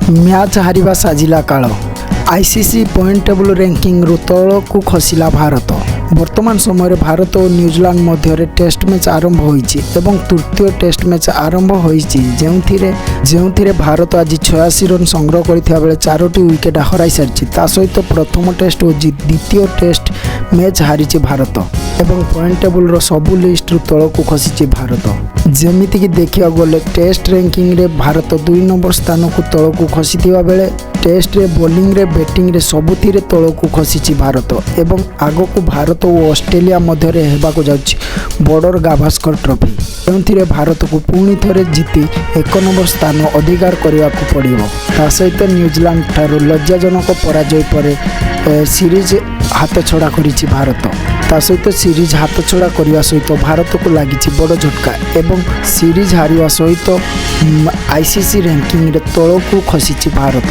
Match ହାରିବା ସାଜିଲା କାଳ। ଆଇସିସି ପଏଣ୍ଟ ଟେବୁଲ ର୍ୟାଙ୍କିଂରୁ ତଳକୁ ଖସିଲା ଭାରତ। ବର୍ତ୍ତମାନ ସମୟରେ ଭାରତ ଓ ନ୍ୟୁଜିଲାଣ୍ଡ ମଧ୍ୟରେ ଟେଷ୍ଟ ମ୍ୟାଚ୍ ଆରମ୍ଭ ହୋଇଛି ଏବଂ ତୃତୀୟ ଟେଷ୍ଟ ମ୍ୟାଚ୍ ଆରମ୍ଭ ହୋଇଛି ଯେଉଁଥିରେ ଭାରତ ଆଜି 86 ରନ୍ ସଂଗ୍ରହ କରିଥିବା ବେଳେ 4ଟି ୱିକେଟ୍ ହରାଇ ସାରିଛି। ତା ସହିତ ପ୍ରଥମ ଟେଷ୍ଟ ଓ ଦ୍ୱିତୀୟ ଟେଷ୍ଟ ମ୍ୟାଚ୍ ହାରିଛି ଭାରତ ଏବଂ ପଏଣ୍ଟ ଟେବୁଲର ସବୁ ଲିଷ୍ଟରୁ ତଳକୁ ଖସିଛି ଭାରତ। ଯେମିତିକି ଦେଖିବାକୁ ଗଲେ ଟେଷ୍ଟ ର୍ୟାଙ୍କିଂରେ ଭାରତ 2 ନମ୍ବର ସ୍ଥାନକୁ ତଳକୁ ଖସିଥିବା ବେଳେ ଟେଷ୍ଟରେ ବୋଲିଂରେ ବ୍ୟାଟିଂରେ ସବୁଥିରେ ତଳକୁ ଖସିଛି ଭାରତ ଏବଂ ଆଗକୁ ଭାରତ ଓ ଅଷ୍ଟ୍ରେଲିଆ ମଧ୍ୟରେ ହେବାକୁ ଯାଉଛି ବର୍ଡ଼ର ଗାଭାସ୍କର ଟ୍ରଫି, ଯେଉଁଥିରେ ଭାରତକୁ ପୁଣି ଥରେ ଜିତି 1 ନମ୍ବର ସ୍ଥାନ ଅଧିକାର କରିବାକୁ ପଡ଼ିବ। ତା ସହିତ ନ୍ୟୁଜିଲାଣ୍ଡ ଠାରୁ ଲଜ୍ଜାଜନକ ପରାଜୟ ପରେ ସିରିଜ୍ ହାତଛଡ଼ା କରିଛି ଭାରତ। ତା ସହିତ ସିରିଜ୍ ହାତଛଡ଼ା କରିବା ସହିତ ଭାରତକୁ ଲାଗିଛି ବଡ଼ ଝଟକା ଏବଂ ସିରିଜ୍ ହାରିବା ସହିତ ଆଇସିସି ର୍ୟାଙ୍କିଂରେ ତଳକୁ ଖସିଛି ଭାରତ।